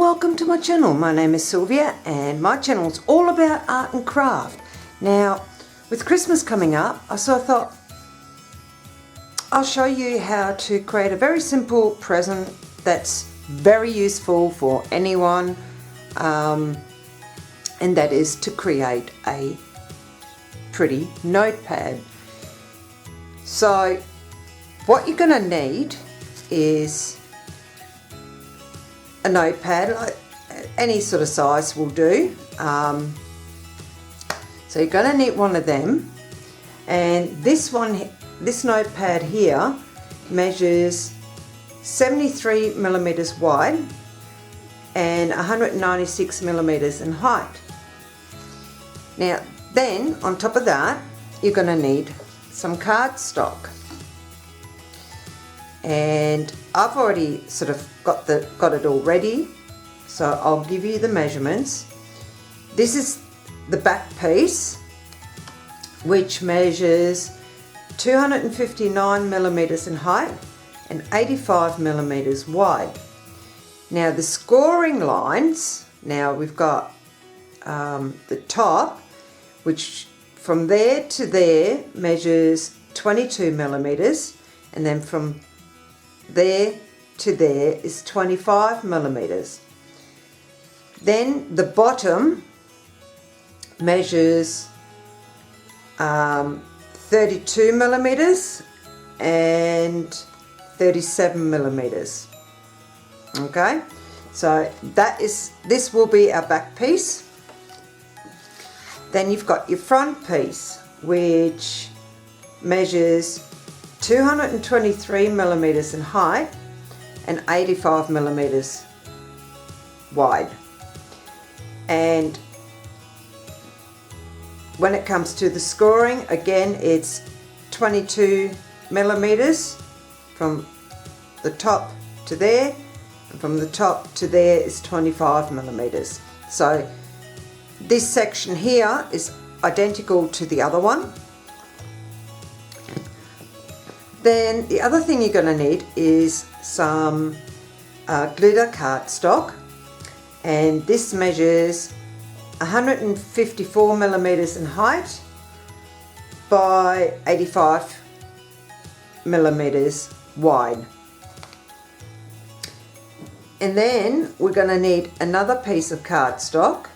welcome to my channel. My name is Sylvia and my channel is all about art and craft. Now, with Christmas coming up, I thought I'll show you how to create a very simple present that's very useful for anyone, and that is to create a pretty notepad. So what you're going to need is a notepad, like any sort of size will do. So you're going to need one of them, and this notepad here measures 73 millimeters wide and 196 millimeters in height. Now then, on top of that, you're going to need some cardstock, and I've already sort of got it all ready, so I'll give you the measurements. This is the back piece, which measures 259 millimeters in height and 85 millimeters wide. Now the scoring lines, now we've got the top, which from there to there measures 22 millimeters, and then from there to there is 25 millimeters. Then the bottom measures 32 millimeters and 37 millimeters. Okay, so this will be our back piece. Then you've got your front piece, which measures 223 millimeters in height and 85 millimeters wide. And when it comes to the scoring, again, it's 22 millimeters from the top to there, and from the top to there is 25 millimeters. So this section here is identical to the other one. Then the other thing you're going to need is some glitter cardstock, and this measures 154 millimeters in height by 85 millimeters wide. And then we're going to need another piece of cardstock,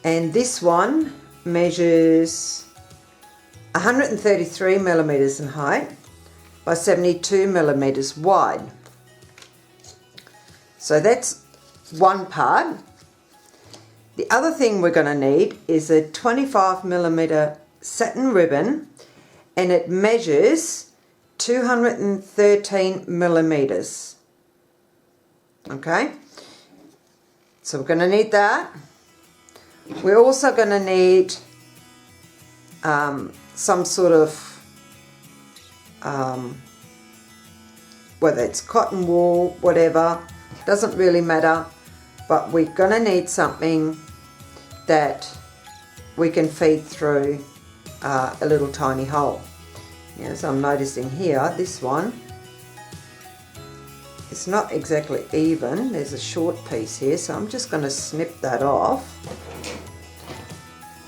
and this one measures 133 millimeters in height by 72 millimeters wide. So that's one part. The other thing we're going to need is a 25 millimeter satin ribbon, and it measures 213 millimeters. Okay, so we're going to need that. We're also going to need some sort of, whether it's cotton wool, whatever, doesn't really matter, but we're going to need something that we can feed through a little tiny hole. So I'm noticing here, this one, it's not exactly even. There's a short piece here, so I'm just going to snip that off,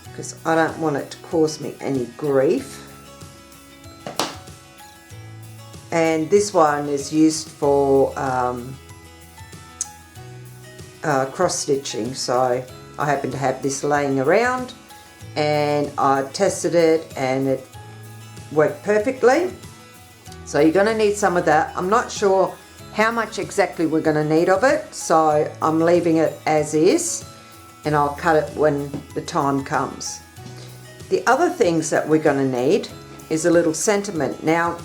because I don't want it to cause me any grief. And this one is used for cross stitching, so I happen to have this laying around, and I tested it and it worked perfectly. So you're going to need some of that. I'm not sure how much exactly we're going to need of it, so I'm leaving it as is, and I'll cut it when the time comes. The other things that we're going to need is a little sentiment. Now,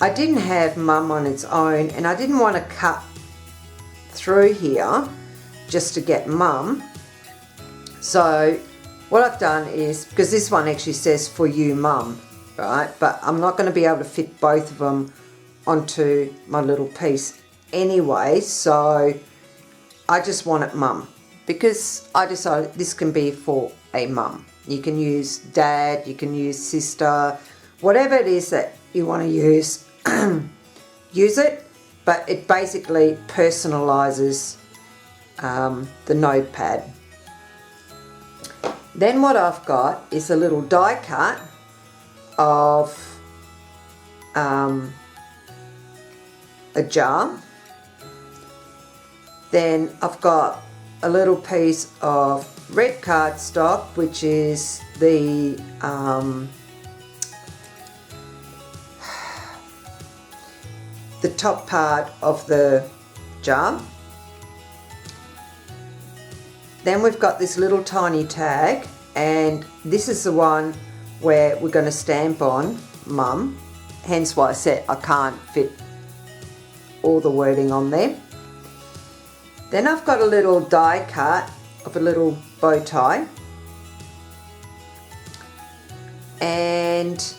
I didn't have Mum on its own, and I didn't want to cut through here just to get Mum. So what I've done is, because this one actually says "for you, Mum," right? But I'm not going to be able to fit both of them onto my little piece anyway, so I just want it Mum, because I decided this can be for a mum. You can use dad, you can use sister, whatever it is that you want to use, use it, but it basically personalizes the notepad. Then what I've got is a little die cut of a jar. Then I've got a little piece of red cardstock, which is the top part of the jar. Then we've got this little tiny tag, and this is the one where we're going to stamp on Mum, hence why I said I can't fit all the wording on there. Then I've got a little die cut of a little bow tie, and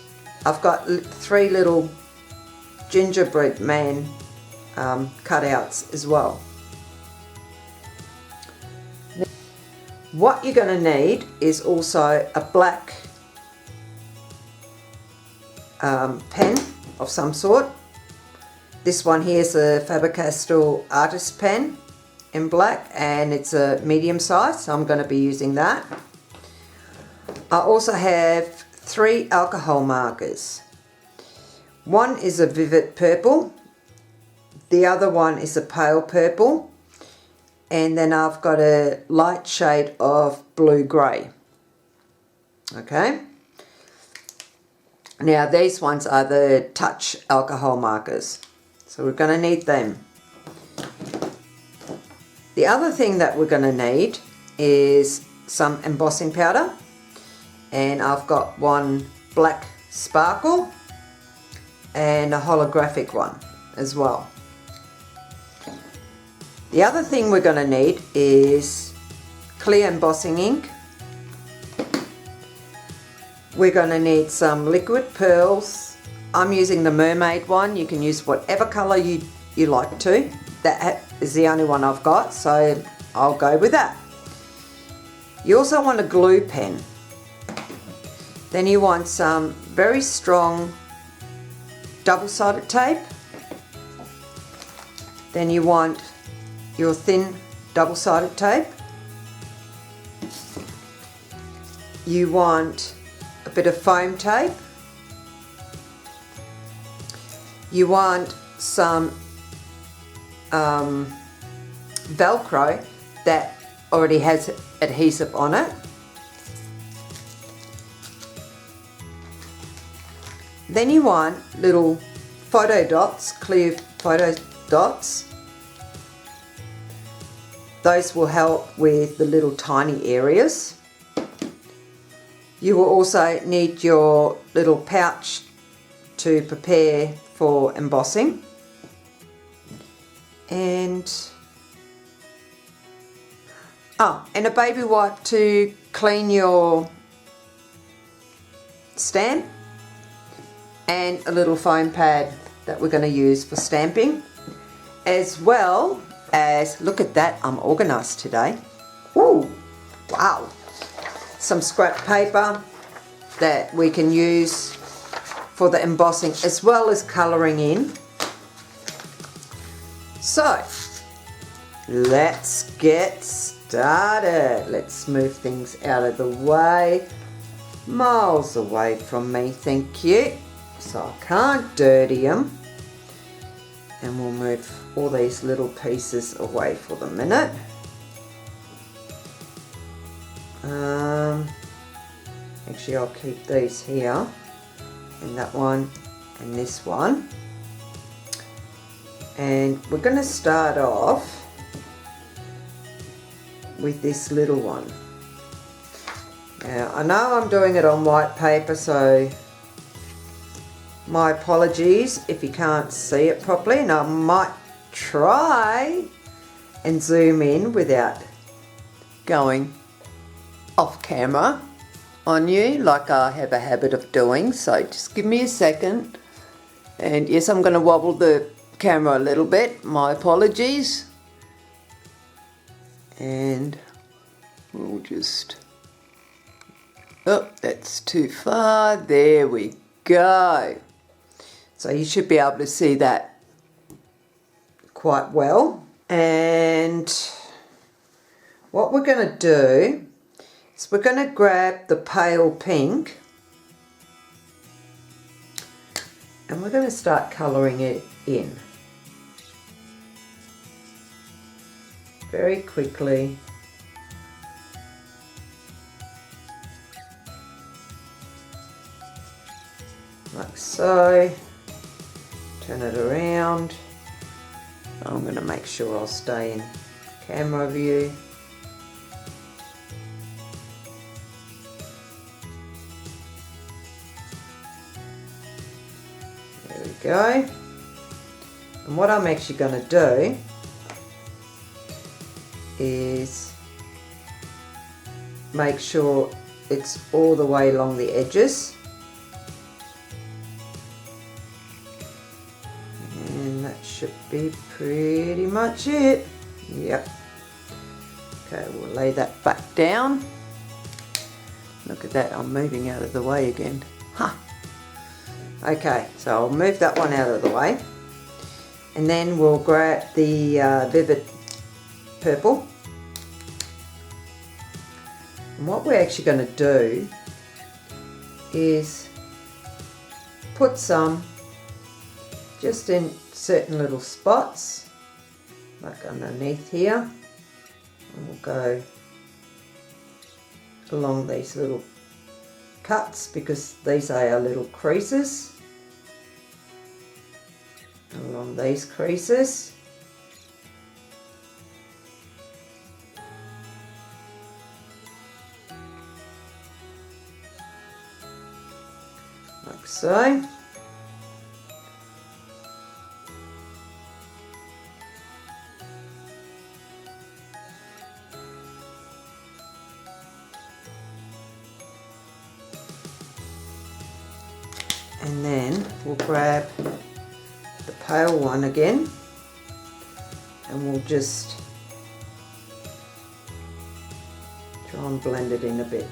I've got 3 little gingerbread man cutouts as well. What you're going to need is also a black pen of some sort. This one here is a Faber-Castell artist pen in black, and it's a medium size, so I'm going to be using that. I also have 3 alcohol markers. One is a vivid purple, the other one is a pale purple, and then I've got a light shade of blue-grey. Okay. Now these ones are the touch alcohol markers, so we're going to need them. The other thing that we're going to need is some embossing powder, and I've got one black sparkle and a holographic one as well. The other thing we're going to need is clear embossing ink. We're going to need some liquid pearls. I'm using the mermaid one. You can use whatever colour you like to. That is the only one I've got, so I'll go with that. You also want a glue pen. Then you want some very strong double-sided tape. Then you want your thin double-sided tape. You want a bit of foam tape. You want some Velcro that already has adhesive on it. Then you want little photo dots, clear photo dots. Those will help with the little tiny areas. You will also need your little pouch to prepare for embossing. And a baby wipe to clean your stamp, and a little foam pad that we're going to use for stamping, as well as, look at that, I'm organised today. Ooh, wow. Some scrap paper that we can use for the embossing as well as colouring in. So, let's get started. Let's move things out of the way. Miles away from me, thank you. So I can't dirty them. And we'll move all these little pieces away for the minute. Actually, I'll keep these here, and that one, and this one. And we're going to start off with this little one. Now, I know I'm doing it on white paper, so my apologies if you can't see it properly, and I might try and zoom in without going off camera on you like I have a habit of doing, so just give me a second. And yes, I'm going to wobble the camera a little bit, my apologies. And we'll just, oh, that's too far, there we go. So you should be able to see that quite well. And what we're going to do is we're going to grab the pale pink and we're going to start colouring it in very quickly. Like so. Turn it around. I'm going to make sure I'll stay in camera view. There we go. And what I'm actually going to do is make sure it's all the way along the edges. And that should be pretty much it. Yep. Okay, we'll lay that back down. Look at that, I'm moving out of the way again. Huh. Okay, so I'll move that one out of the way. And then we'll grab the vivid purple. And what we're actually going to do is put some just in certain little spots, like underneath here. And we'll go along these little cuts because these are our little creases. Along these creases. Like so. And then we'll grab the pale one again and we'll just try and blend it in a bit.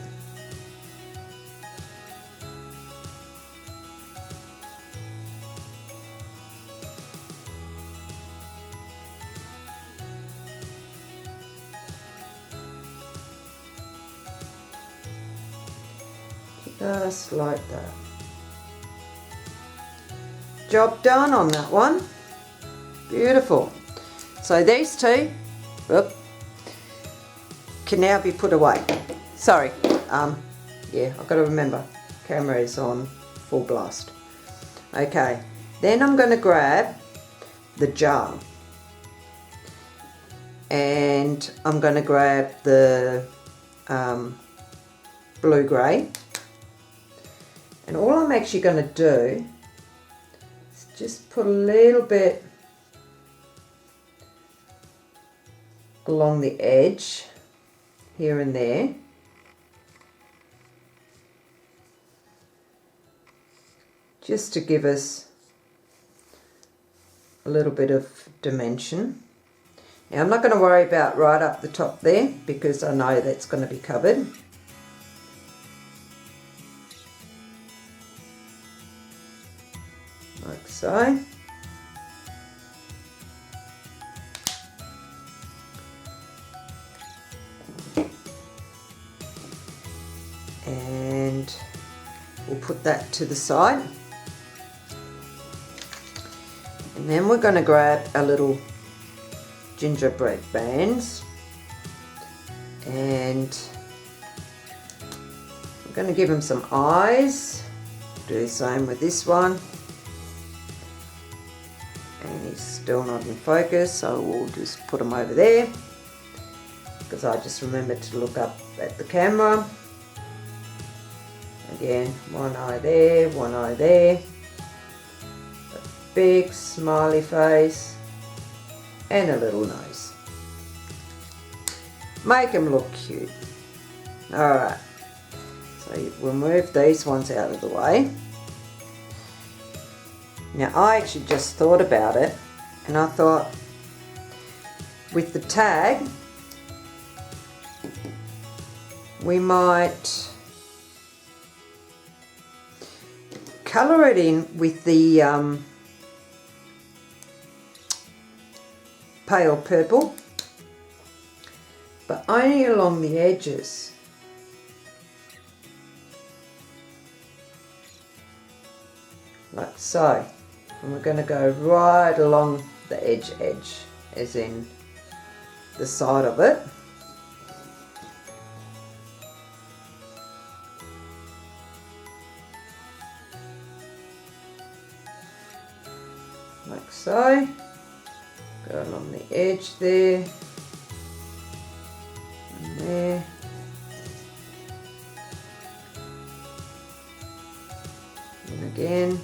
Just like that. Job done on that one. Beautiful. So these two can now be put away. Sorry, yeah, I've got to remember, camera is on full blast. Okay, then I'm going to grab the jar and I'm going to grab the blue-grey, and all I'm actually going to do is just put a little bit along the edge here and there, just to give us a little bit of dimension. Now I'm not going to worry about right up the top there because I know that's going to be covered. Like so. And we'll put that to the side. And then we're going to grab a little gingerbread bands and we're going to give them some eyes. Do the same with this one. And he's still not in focus, so we'll just put him over there because I just remembered to look up at the camera. Again, one eye there, one eye there. A big smiley face and a little nose. Make them look cute. Alright, so we'll move these ones out of the way. Now I actually just thought about it and I thought with the tag we might colour it in with the pale purple, but only along the edges. Like so. And we're going to go right along the edge, as in the side of it. Like so. Go along the edge there. And there. And again.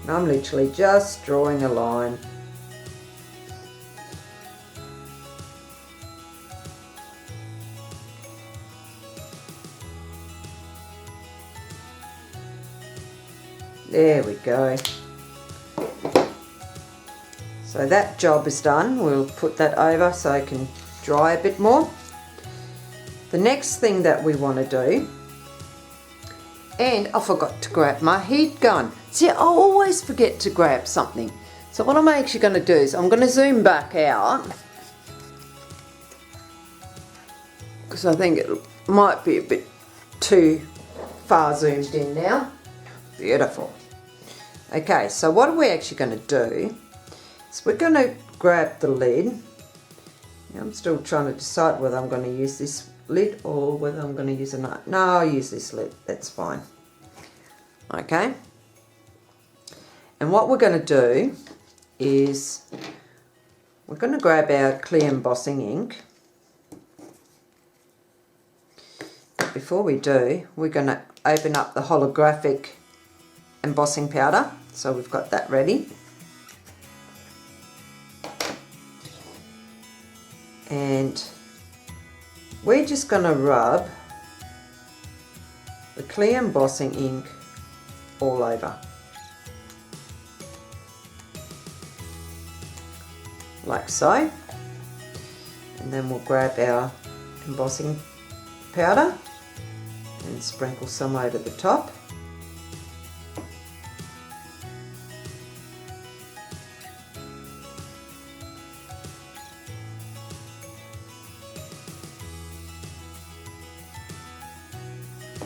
And I'm literally just drawing a line. There we go. So that job is done. We'll put that over so it can dry a bit more. The next thing that we want to do, and I forgot to grab my heat gun. See, I always forget to grab something. So what I'm actually going to do is I'm going to zoom back out, because I think it might be a bit too far zoomed in now. Beautiful. Okay, so what are we actually going to do is we're going to grab the lid. Now, I'm still trying to decide whether I'm going to use this lid or whether I'm going to use a knife. No, I'll use this lid. That's fine. Okay. And what we're going to do is we're going to grab our clear embossing ink. But before we do, we're going to open up the holographic embossing powder. So we've got that ready. And we're just going to rub the clear embossing ink all over. Like so. And then we'll grab our embossing powder and sprinkle some over the top.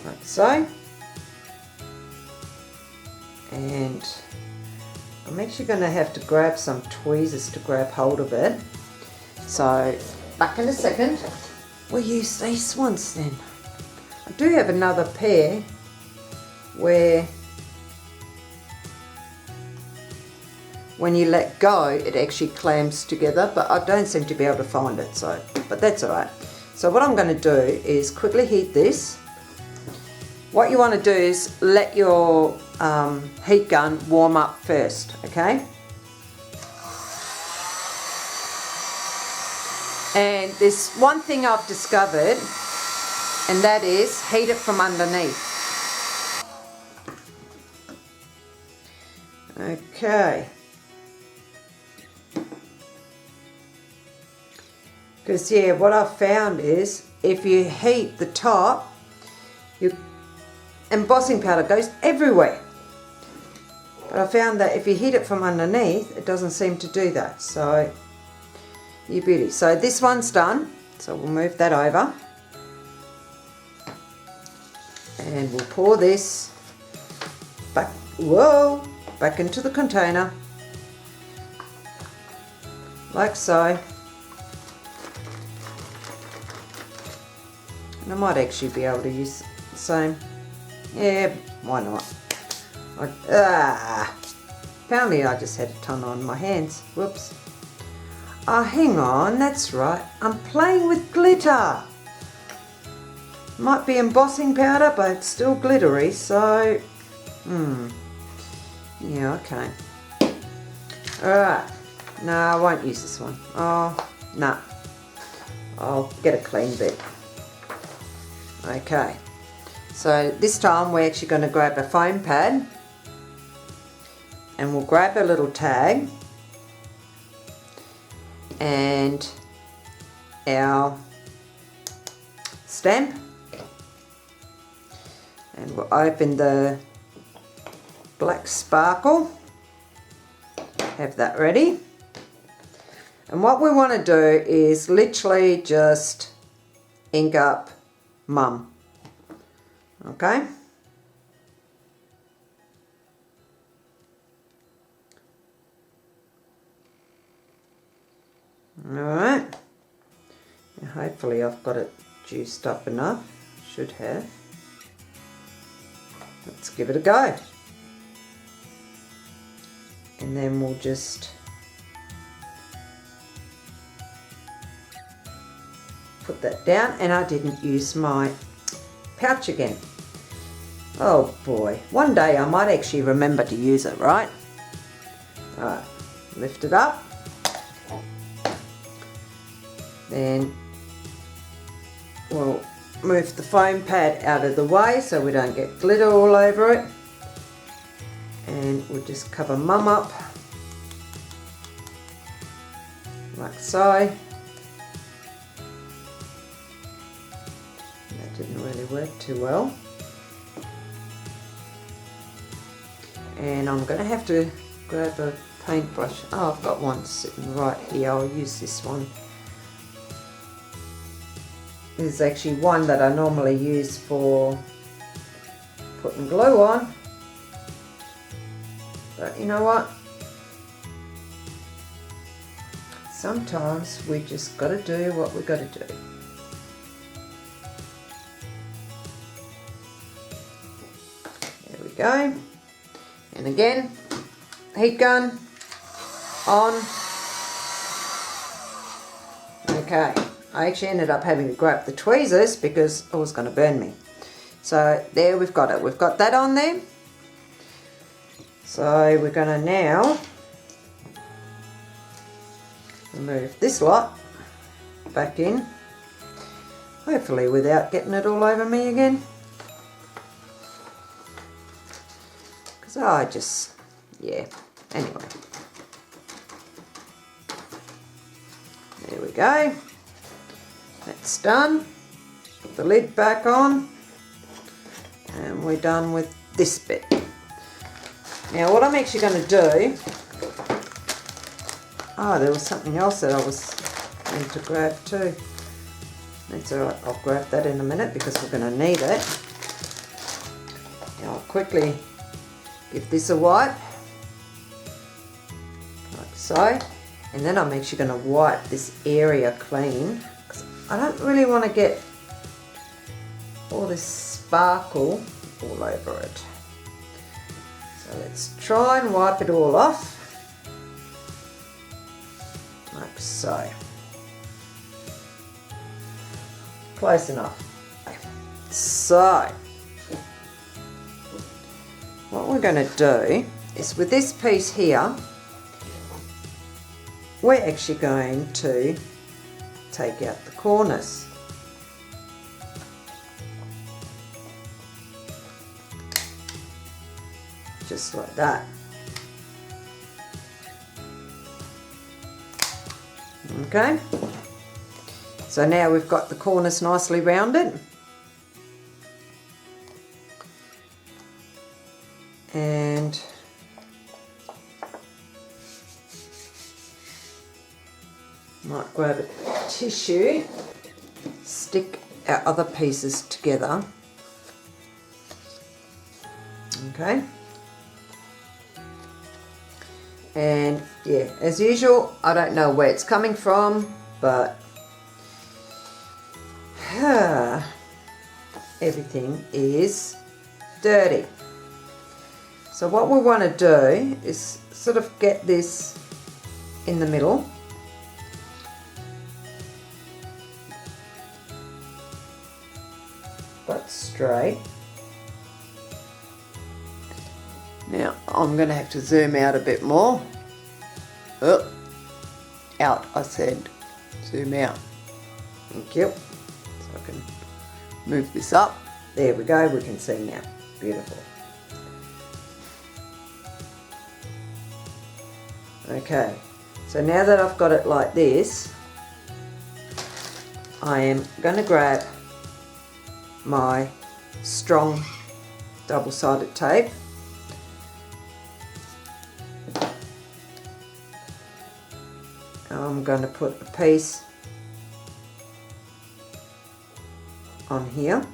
Like so. And I'm actually going to have to grab some tweezers to grab hold of it. So back in a second. We'll use these ones then. I do have another pair where when you let go it actually clamps together, but I don't seem to be able to find it, so but that's alright. So what I'm going to do is quickly heat this. What you want to do is let your heat gun warm up first, okay? And there's one thing I've discovered, and that is heat it from underneath. Okay. Because yeah, what I've found is if you heat the top, your embossing powder goes everywhere. But I found that if you heat it from underneath, it doesn't seem to do that. So, you beauty. So this one's done. So we'll move that over. And we'll pour this back, back into the container. Like so. And I might actually be able to use the same. Yeah, why not? Apparently I just had a ton on my hands. Whoops. Oh, hang on, that's right. I'm playing with glitter. Might be embossing powder, but it's still glittery, so... Yeah, okay. Alright. No, I won't use this one. Oh, no. I'll get a clean bit. Okay. So this time we're actually going to grab a foam pad. And we'll grab a little tag. And our stamp, and we'll open the black sparkle, have that ready. And what we want to do is literally just ink up Mum. Okay? Alright. Hopefully I've got it juiced up enough. Should have. Let's give it a go. And then we'll just put that down, and I didn't use my pouch again. Oh boy, one day I might actually remember to use it, right? Alright, lift it up. Then we'll move the foam pad out of the way so we don't get glitter all over it. And we'll just cover Mum up like so. That didn't really work too well. And I'm going to have to grab a paintbrush. Oh, I've got one sitting right here. I'll use this one. This is actually one that I normally use for putting glue on. But you know what? Sometimes we just got to do what we got to do. There we go. And again, heat gun on. Okay. I actually ended up having to grab the tweezers because it was going to burn me. So there we've got it. We've got that on there. So we're going to now remove this lot back in. Hopefully without getting it all over me again. Because I just, yeah, anyway. There we go. That's done. Put the lid back on. And we're done with this bit. Now what I'm actually going to do, oh, there was something else that I was going to grab too. That's alright, I'll grab that in a minute because we're going to need it. Now I'll quickly give this a wipe, like so. And then I'm actually going to wipe this area clean because I don't really want to get all this sparkle all over it. So let's try and wipe it all off, like so. Close enough. So, what we're going to do is with this piece here, we're actually going to take out the corners. Just like that. Okay. So now we've got the corners nicely rounded. And might grab a tissue, stick our other pieces together. Okay. And yeah, as usual, I don't know where it's coming from, but everything is dirty. So what we want to do is sort of get this in the middle. But straight. Now I'm going to have to zoom out a bit more. Oh, out I said. Zoom out. Thank you. So I can move this up. There we go, we can see now. Beautiful. Okay, so now that I've got it like this, I am going to grab my strong double-sided tape. I'm going to put a piece on here.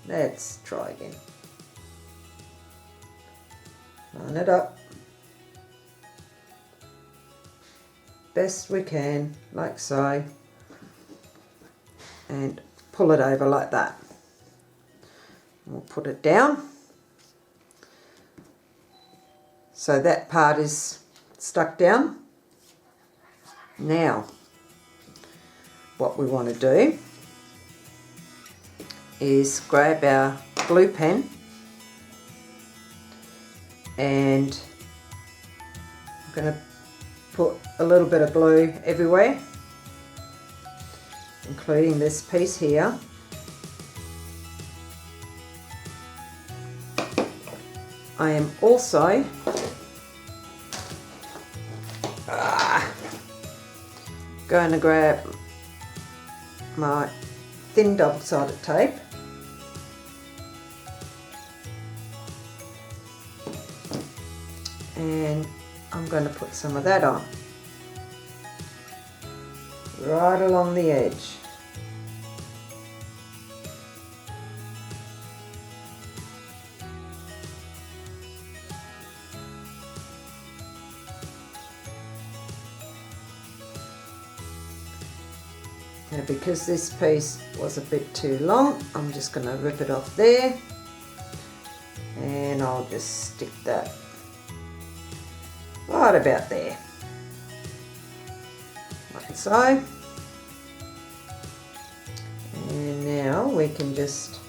Let's try again. Line it up best we can, like so, and pull it over like that. We'll put it down so that part is stuck down. Now what we want to do is grab our glue pen, and I'm going to put a little bit of glue everywhere, including this piece here. I am also going to grab my thin double-sided tape, and I'm going to put some of that on right along the edge. Now, because this piece was a bit too long, I'm just going to rip it off there, and I'll just stick that right about there, like so. And now we can just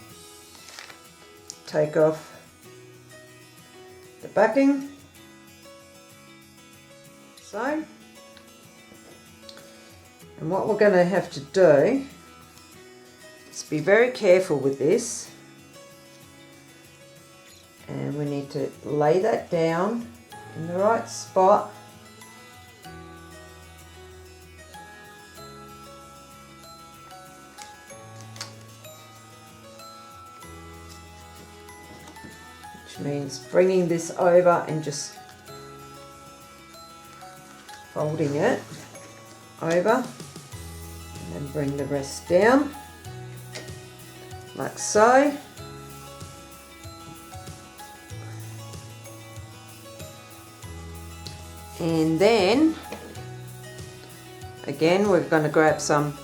take off the backing, so. And what we're going to have to do is be very careful with this, and we need to lay that down in the right spot. Which means bringing this over and just folding it over, and then bring the rest down like so. And then again we're going to grab some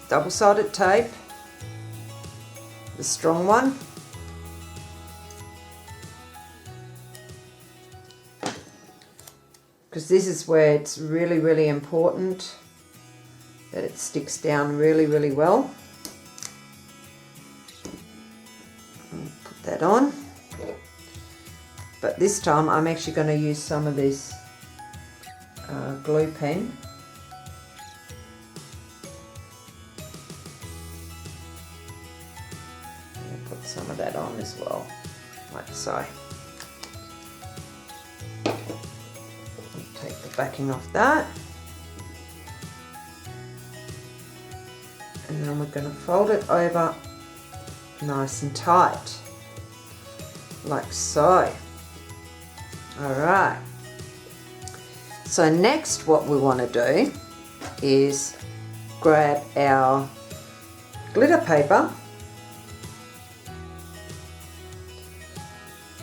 double-sided tape, the strong one, because this is where it's really important that it sticks down really well. Put that on, but this time I'm actually going to use some of this glue pen. And put some of that on as well, like so. Take the backing off that, and then we're going to fold it over nice and tight, like so. Alright, so next what we want to do is grab our glitter paper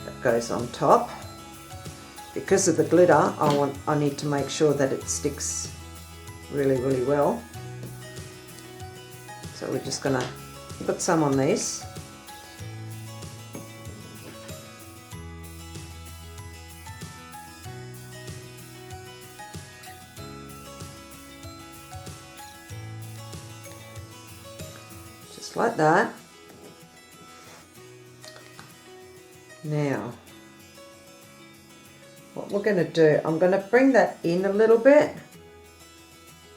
that goes on top. Because of the glitter, I need to make sure that it sticks really well. So we're just going to put some on this. Just like that. Now, what we're going to do, I'm going to bring that in a little bit,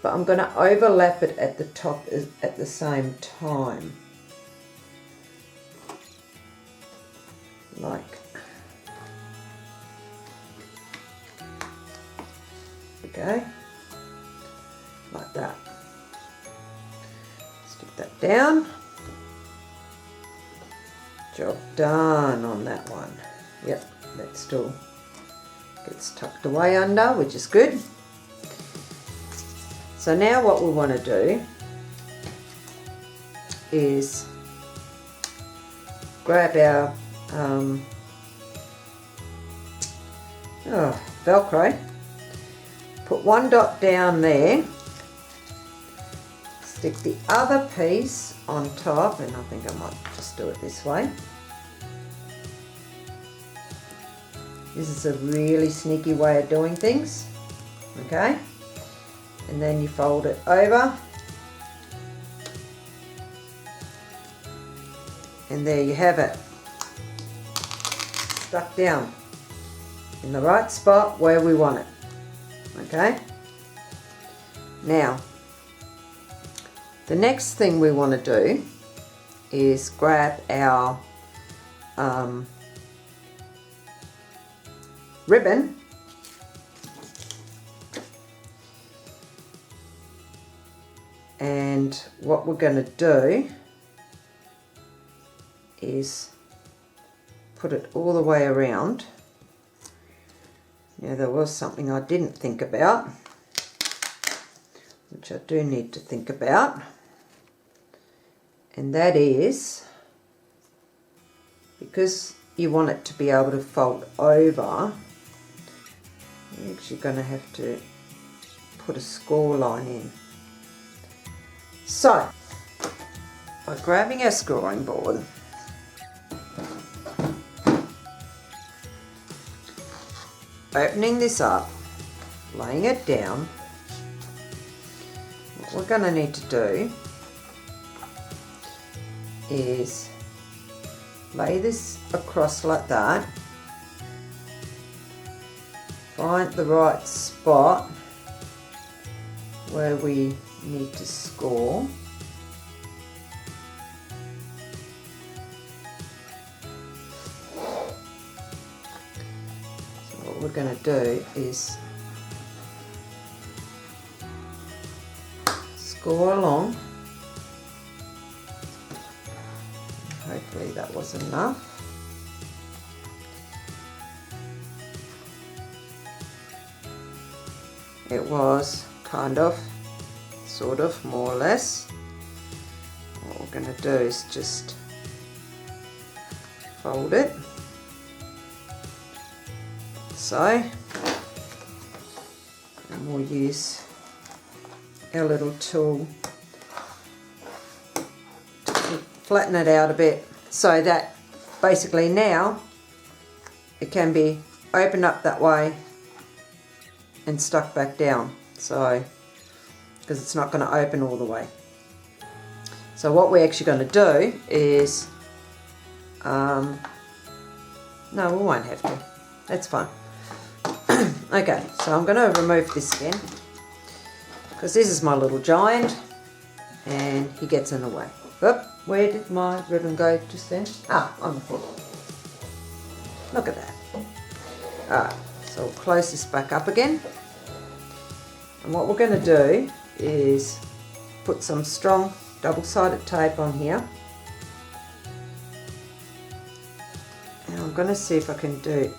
but I'm going to overlap it at the top at the same time, like okay, like that. Stick that down. Job done on that one. Yep, that still gets tucked away under, which is good. So now what we want to do is grab our Velcro, put one dot down there, stick the other piece on top, and I think I might just do it this way. This is a really sneaky way of doing things, okay? And then you fold it over, and there you have it, stuck down in the right spot where we want it, okay? Now, the next thing we want to do is grab our ribbon, and what we're going to do is put it all the way around. Now, there was something I didn't think about, which I do need to think about, and that is, because you want it to be able to fold over, you're actually going to have to put a score line in. So, by grabbing our scoring board, opening this up, laying it down, what we're going to need to do is lay this across like that, find the right spot where we need to score, so what we're going to do is score along. Hopefully that was enough. It was kind of, sort of, more or less. What we're going to do is just fold it, so, and we'll use our little tool to flatten it out a bit, so that basically now it can be opened up that way and stuck back down, so, because it's not going to open all the way. So what we're actually going to do is, no, we won't have to, that's fine. Okay, so I'm going to remove this again, because this is my little giant and he gets in the way. Oop, where did my ribbon go just then? Ah, on the floor. Look at that. Alright, so we'll close this back up again. And what we're going to do is put some strong double-sided tape on here. And I'm going to see if I can do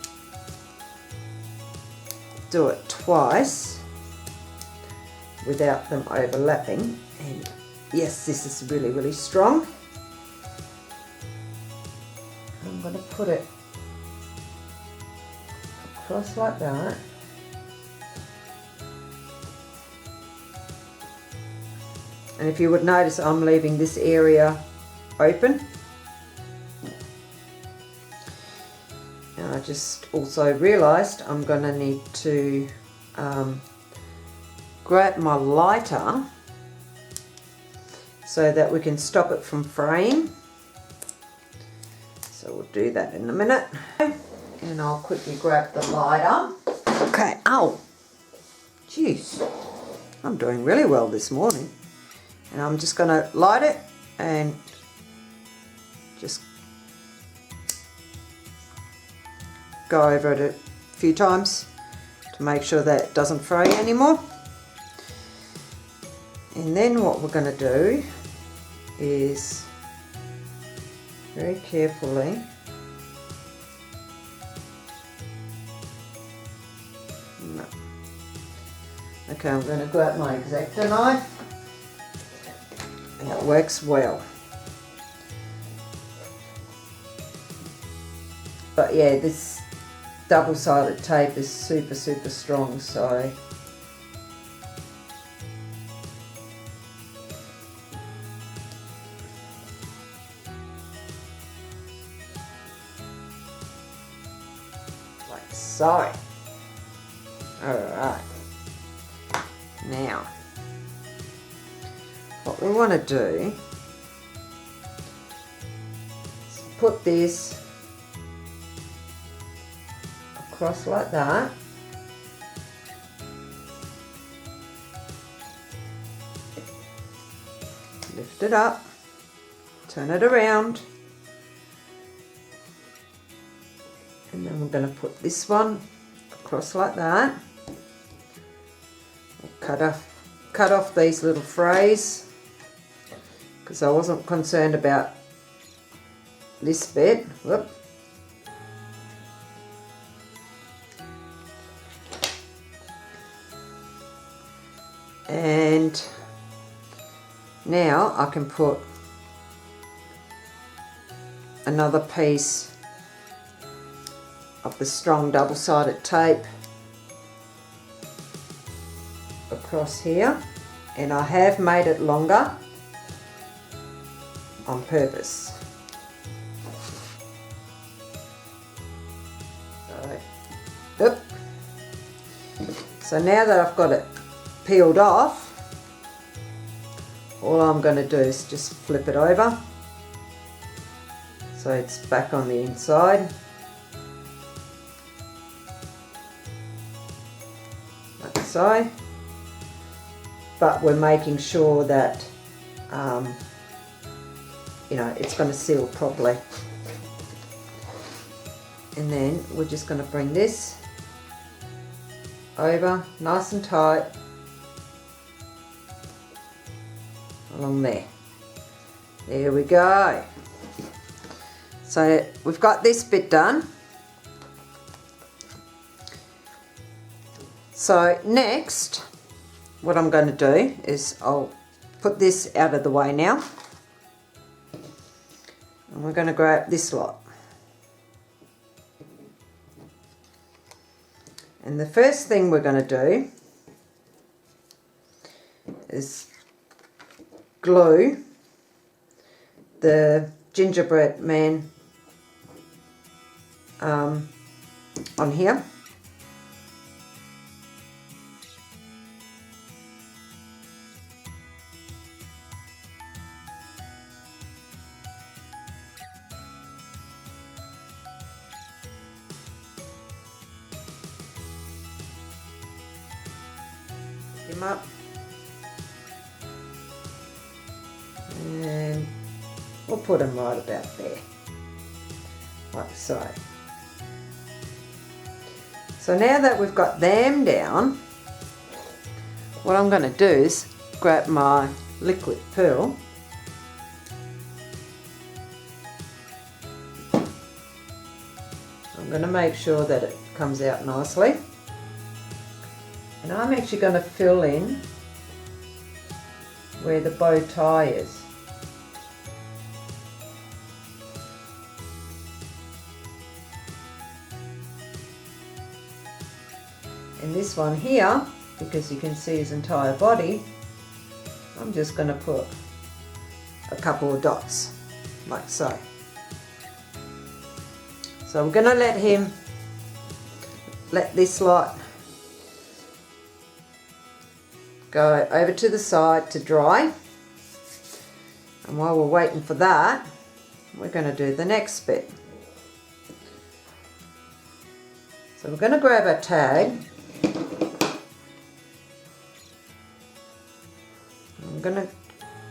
it twice without them overlapping. And yes, this is really, really strong. I'm going to put it across like that. And if you would notice, I'm leaving this area open. And I just also realised I'm going to need to grab my lighter so that we can stop it from fraying. So we'll do that in a minute. And I'll quickly grab the lighter. Okay, ow! Jeez, I'm doing really well this morning. And I'm just going to light it and just go over it a few times to make sure that it doesn't fray anymore. And then what we're going to do is very carefully Okay, I'm going to grab my X-Acto knife, and it works well. But yeah, this double-sided tape is super strong, so like so. Alright, now what we want to do is put this across like that, lift it up, turn it around, and then we're going to put this one across like that. Cut off these little frays because I wasn't concerned about this bit. Whoop. And now I can put another piece of the strong double-sided tape across here, and I have made it longer on purpose. So now that I've got it peeled off, all I'm going to do is just flip it over so it's back on the inside, like so. But we're making sure that you know, it's going to seal properly. And then we're just going to bring this over nice and tight along there. There we go. So we've got this bit done. So next, what I'm going to do is I'll put this out of the way now, and we're going to grab this lot. And the first thing we're going to do is glue the gingerbread man on here. Him up, and we'll put him right about there, like so. So now that we've got them down, what I'm going to do is grab my liquid pearl I'm going to make sure that it comes out nicely. And I'm actually going to fill in where the bow tie is. And this one here, because you can see his entire body, I'm just going to put a couple of dots, like so. So I'm going to let this lot go over to the side to dry. And while we're waiting for that, we're going to do the next bit. So we're going to grab our tag. I'm going to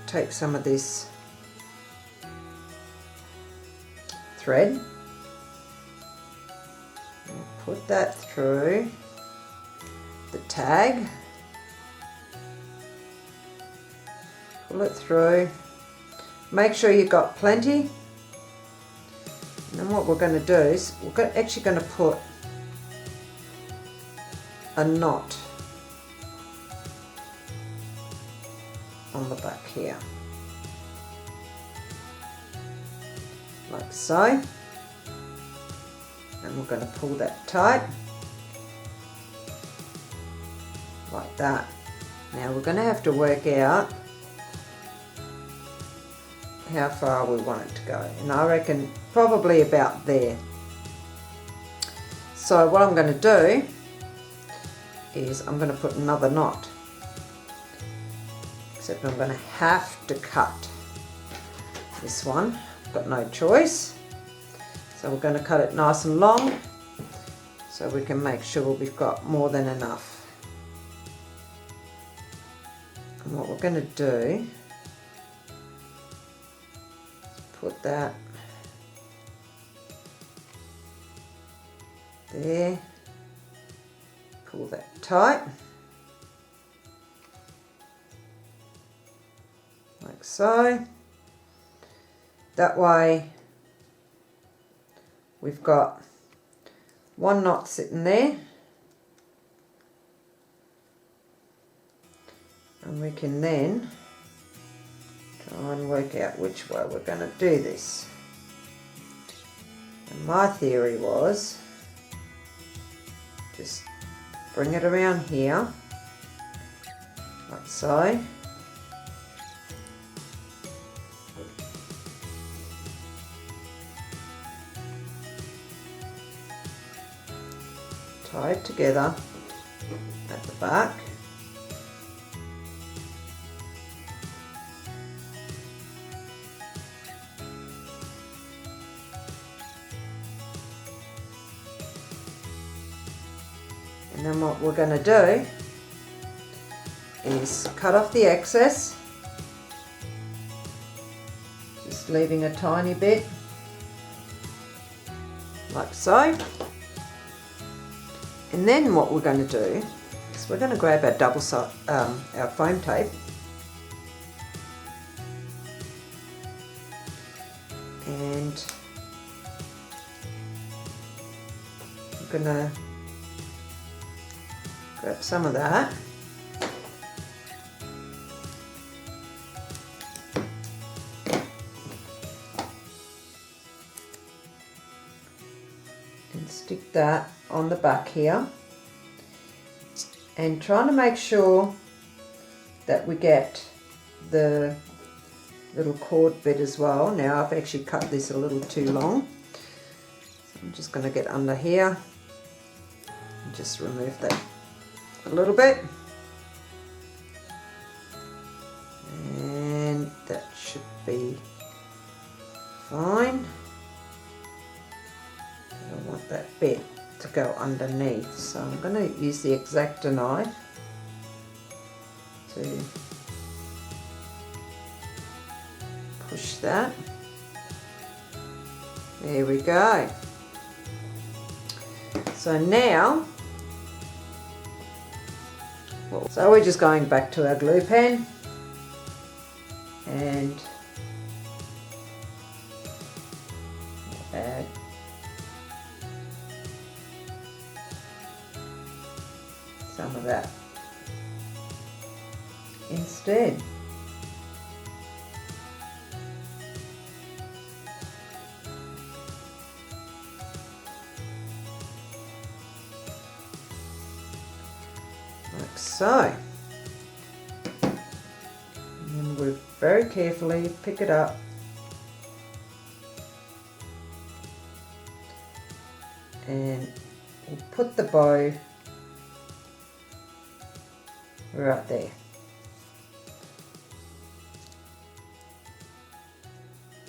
take some of this thread and put that through the tag. Pull it through. Make sure you've got plenty. And then what we're going to do is we're actually going to put a knot on the back here, like so, and we're going to pull that tight like that. Now we're going to have to work out how far we want it to go, and I reckon probably about there. So what I'm going to do is I'm going to put another knot, except I'm going to have to cut this one. I've got no choice. So we're going to cut it nice and long so we can make sure we've got more than enough. And what we're going to do is put that there, pull that tight, like so. That way we've got one knot sitting there, and we can then try and work out which way we're going to do this. And my theory was just bring it around here, like so. Tie it together at the back. And then what we're going to do is cut off the excess, just leaving a tiny bit, like so. And then what we're going to do is we're going to grab our foam tape, and we're going to grab some of that, and stick that on the back here, and trying to make sure that we get the little cord bit as well. Now I've actually cut this a little too long, so I'm just going to get under here and just remove that a little bit, and that should be fine. I want that bit to go underneath, so I'm going to use the X-Acto knife to push that. There we go. So now, so we're just going back to our glue pen and add some of that instead. Like so. And then we'll very carefully pick it up and we'll put the bow right there.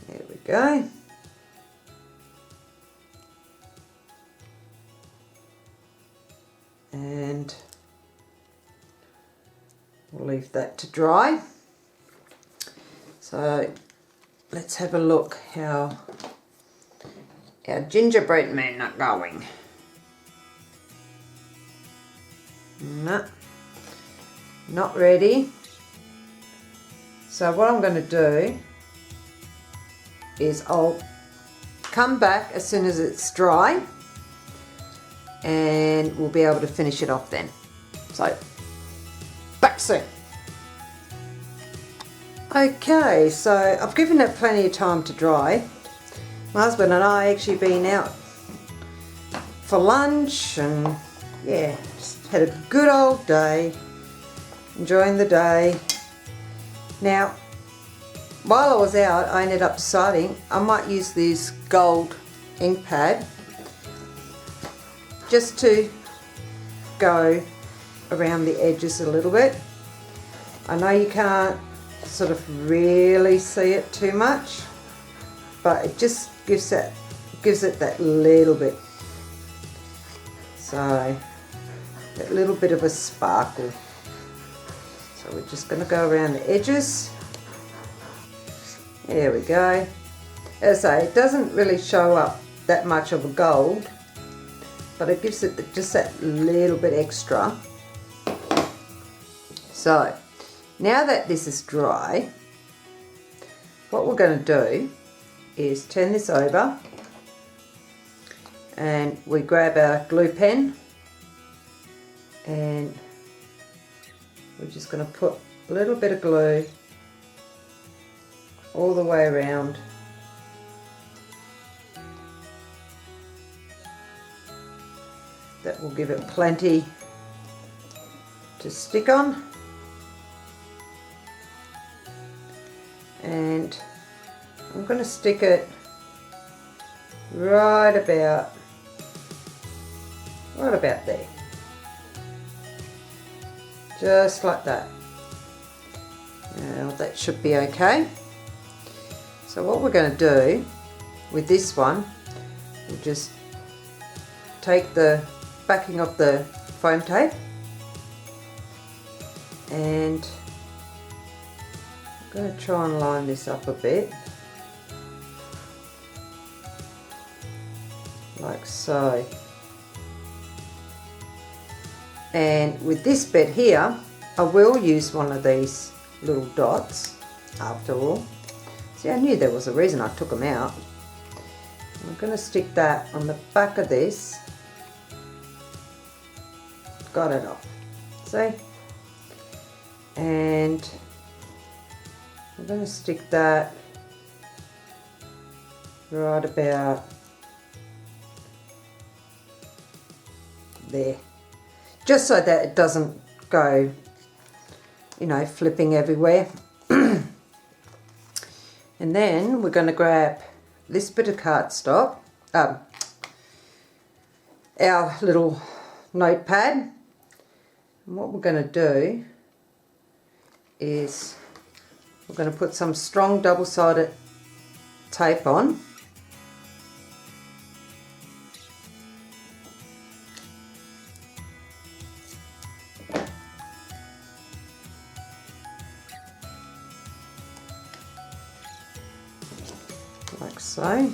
There we go. And we'll leave that to dry. So let's have a look how our gingerbread men are going. No, not ready. So what I'm going to do is I'll come back as soon as it's dry and we'll be able to finish it off then. So back soon. Okay, so I've given it plenty of time to dry. My husband and I actually been out for lunch and yeah, just had a good old day, enjoying the day. Now, while I was out, I ended up deciding I might use this gold ink pad just to go around the edges a little bit. I know you can't sort of really see it too much, but it just gives it that little bit, so that little bit of a sparkle. So we're just going to go around the edges. There we go. As I say, it doesn't really show up that much of a gold, but it gives it just that little bit extra. So now that this is dry, what we're going to do is turn this over and we grab our glue pen and we're just going to put a little bit of glue all the way around. That will give it plenty to stick on. And I'm going to stick it right about there, just like that. Now that should be okay. So what we're going to do with this one, we'll just take the backing of the foam tape and I'm going to try and line this up a bit, like so. And with this bit here, I will use one of these little dots after all. See, I knew there was a reason I took them out. I'm going to stick that on the back of this. Got it off. See? And I'm going to stick that right about there, just so that it doesn't go, you know, flipping everywhere. And then we're going to grab this bit of cardstock, our little notepad, and what we're going to do is we're going to put some strong double-sided tape on. Like so.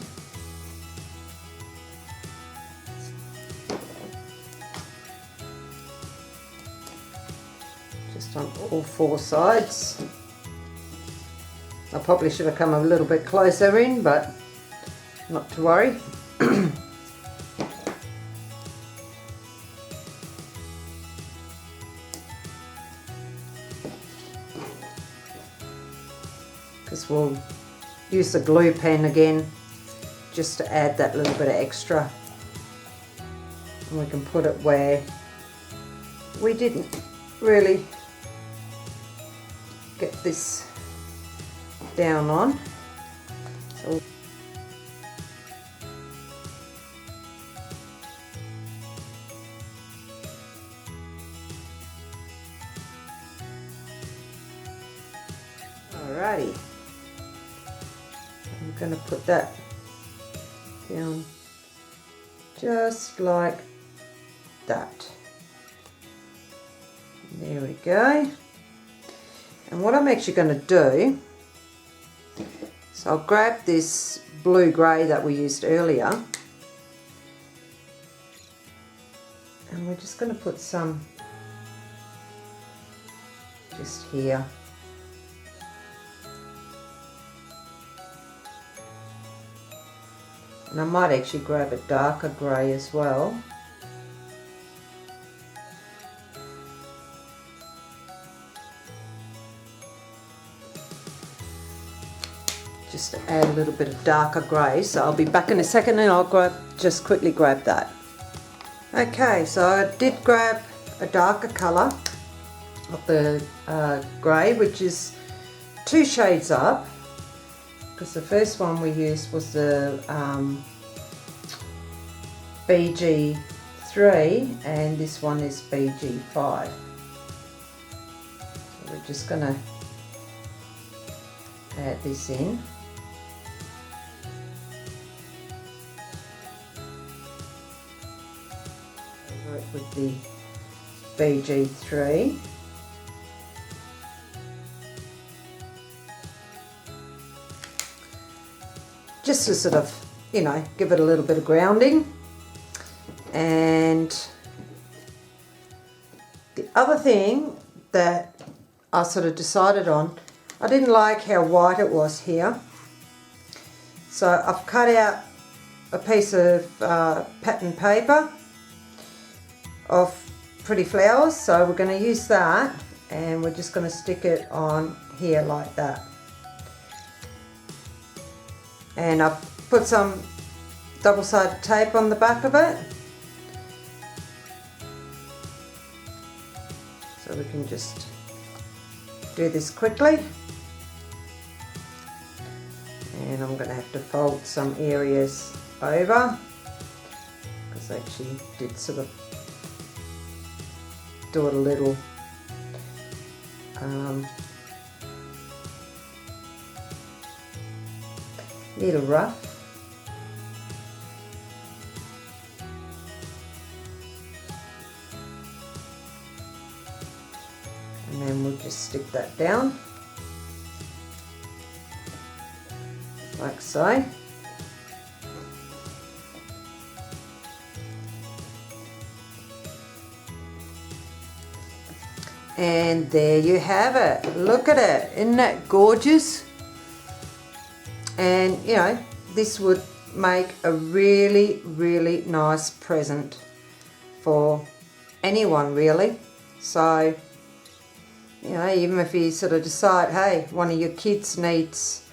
Just on all four sides. I probably should have come a little bit closer in, but not to worry. Because we'll use the glue pen again just to add that little bit of extra. And we can put it where we didn't really get this down on. So alrighty, I'm going to put that down just like that. There we go. And what I'm actually going to do, so I'll grab this blue-grey that we used earlier, and we're just going to put some just here. And I might actually grab a darker grey as well. just to add a little bit of darker grey. So I'll be back in a second and I'll just quickly grab that. Okay, so I did grab a darker colour of the grey, which is 2 shades up, because the first one we used was the BG3 and this one is BG5. So we're just going to add this in. Work with the BG3. Just to sort of, you know, give it a little bit of grounding. And the other thing that I sort of decided on, I didn't like how white it was here. So I've cut out a piece of pattern paper of pretty flowers. So we're going to use that and we're just going to stick it on here like that. And I've put some double-sided tape on the back of it. So we can just do this quickly. And I'm going to have to fold some areas over, because I actually did sort of do it a little rough. And then we'll just stick that down like so. And there you have it. Look at it. Isn't that gorgeous? And you know, this would make a really, really nice present for anyone really. So, you know, even if you sort of decide, hey, one of your kids needs,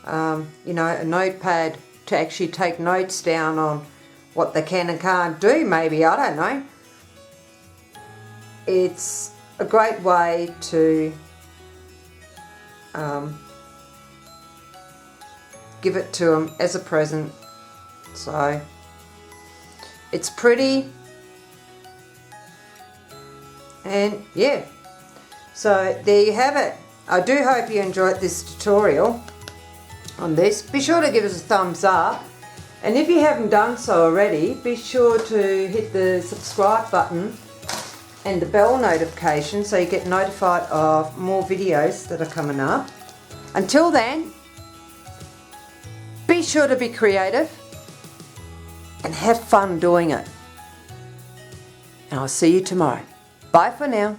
you know, a notepad to actually take notes down on what they can and can't do, maybe, I don't know. It's a great way to give it to them as a present. So it's pretty, and yeah, so there you have it. I do hope you enjoyed this tutorial on this. Be sure to give us a thumbs up, and if you haven't done so already, be sure to hit the subscribe button and the bell notification so you get notified of more videos that are coming up. Until then, be sure to be creative and have fun doing it. And I'll see you tomorrow. Bye for now.